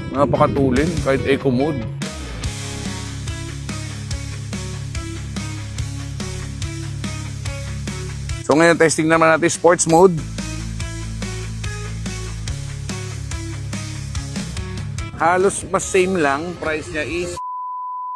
Napakatulin kahit eco mode. So ngayon testing naman natin sports mode. Halos mas same lang, price niya is.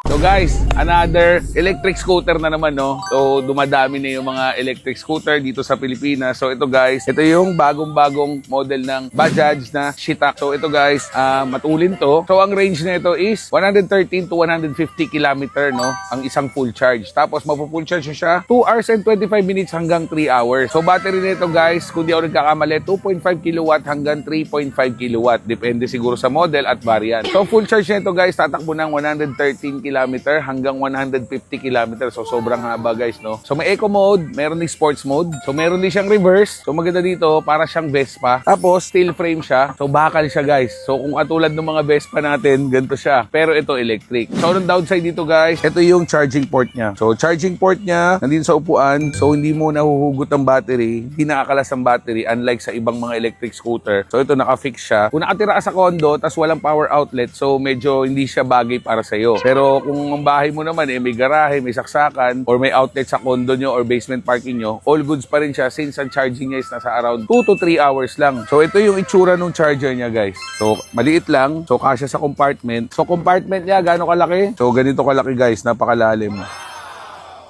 So guys, another electric scooter na naman, no? So dumadami na yung mga electric scooter dito sa Pilipinas. So ito guys, ito yung bagong-bagong model ng Bajaj na Shitak. So ito guys, matulin to. So ang range na ito is 113 to 150 km, no? Ang isang full charge. Tapos mapu-full charge siya 2 hours and 25 minutes hanggang 3 hours. So battery nito guys, kung di ako nagkakamali, 2.5 kW hanggang 3.5 kW. Depende siguro sa model at variant. So full charge nito guys, tatakbo ng 113 km hanggang 150 km. So sobrang haba guys, no? So may eco mode, meron din sports mode. So meron din siyang reverse. So maganda dito, para siyang Vespa. Tapos steel frame siya. So bakal siya guys. So kung katulad ng mga Vespa natin, ganito siya. Pero ito electric. So anong downside dito guys? Ito yung charging port niya. So charging port niya, nandito sa upuan. So hindi mo nahuhugot ang battery. Hindi nakakalas ang battery unlike sa ibang mga electric scooter. So ito naka-fix siya. Kung nakatira ka sa condo, tas walang power outlet, so medyo hindi siya bagay para sa'yo. Pero kung ang bahay mo naman may garahe, may saksakan, or may outlet sa condo nyo or basement parking nyo, all goods pa rin siya since ang charging niya is nasa around 2 to 3 hours lang. So ito yung itsura ng charger niya guys. So maliit lang, so kasya sa compartment. So compartment niya, gaano kalaki? So ganito kalaki guys, napakalalim.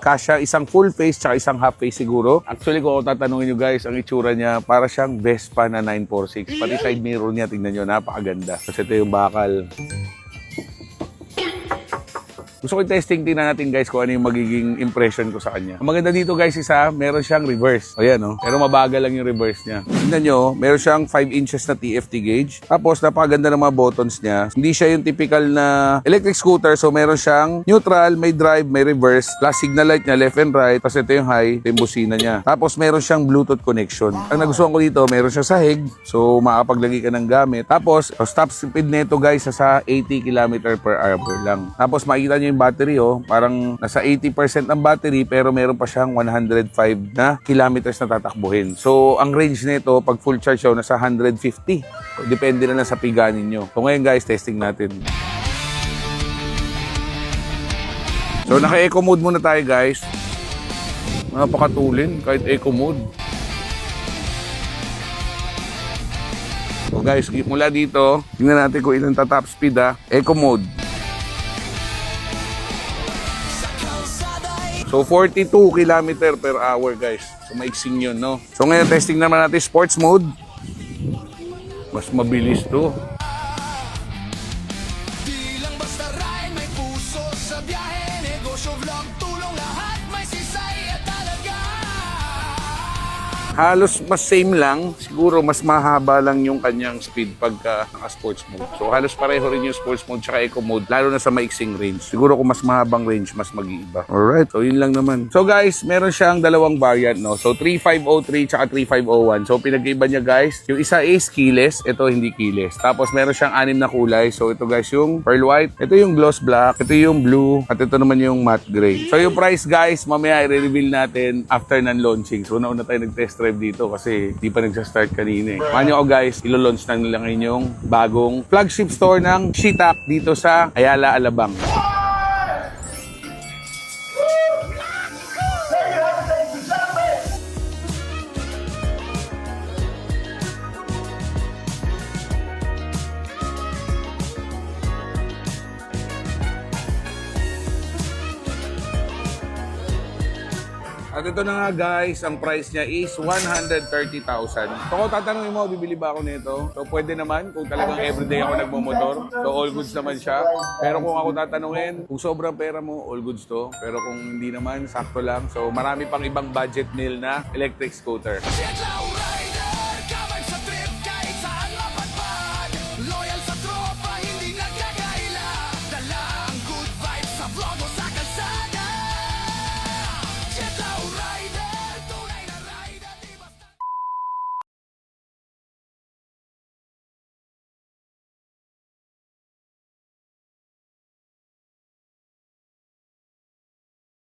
Kasya isang full face tsaka isang half face siguro. Actually kung ako tatanungin nyo guys, ang itsura niya para siyang Vespa na 946. Pati side mirror niya, tingnan nyo, napakaganda. Kasi ito yung bakal. Gusto ko i-testing, tingnan natin guys kung ano yung magiging impression ko sa kanya. Ang maganda dito guys isa, meron siyang reverse. O yan, no? Pero mabagal lang yung reverse niya. Tingnan nyo, meron siyang 5 inches na TFT gauge. Tapos napakaganda ng mga buttons niya. Hindi siya yung typical na electric scooter. So meron siyang neutral, may drive, may reverse. Plus signal light niya left and right. Tapos ito yung high, ito yung busina niya. Tapos meron siyang Bluetooth connection. Ang nagustuhan ko dito, meron siyang sahig. So makapaglagay ka ng gamit. Tapos top speed nito guys sa 80 km per hour lang. Tapos makikita nyo yung battery, parang nasa 80% ng battery pero meron pa siyang 105 na kilometers na tatakbuhin. So ang range nito pag full charge nasa 150. So, depende na lang sa piga ninyo. So ngayon guys, testing natin. So naka-eco mode muna tayo guys. Napakatulin kahit eco mode. So guys, mula dito, tingnan natin kung ilang top speed eco mode. So 42 km per hour guys. So maiksing yun, no? So ngayon testing naman natin sports mode. Mas mabilis to. Di lang basta ride, may puso sa biyahe, negosyo, vlog, tulong, lahat may sisay at talaga. Halos mas same lang. Siguro mas mahaba lang yung kanyang speed pagka naka-sports mode. So halos pareho rin yung sports mode tsaka eco mode, lalo na sa maiksing range. Siguro kung mas mahabang range, mas mag-iiba. Alright, so yun lang naman. So guys, meron siyang dalawang variant, no? So 3503 tsaka 3501. So pinag-iba niya guys, yung isa is keyless, ito hindi keyless. Tapos meron siyang 6 na kulay. So ito guys yung pearl white, ito yung gloss black, ito yung blue, at ito naman yung matte gray. So yung price guys, mamaya i-reveal natin after ng launching. So nauna tayo nag-test drive dito kasi di pa nagsa-start kanina. Manyo ko guys, ilo-launch na nila ngayon yung bagong flagship store ng Shitak dito sa Ayala, Alabang. At ito na nga guys, ang price niya is 130,000. So kung tatanungin mo, bibili ba ako nito? So pwede naman kung talagang everyday ako nagmumotor. So all goods naman siya. Pero kung ako tatanungin, kung sobrang pera mo, all goods to. Pero kung hindi naman, sakto lang. So marami pang ibang budget meal na electric scooter. Get low, right?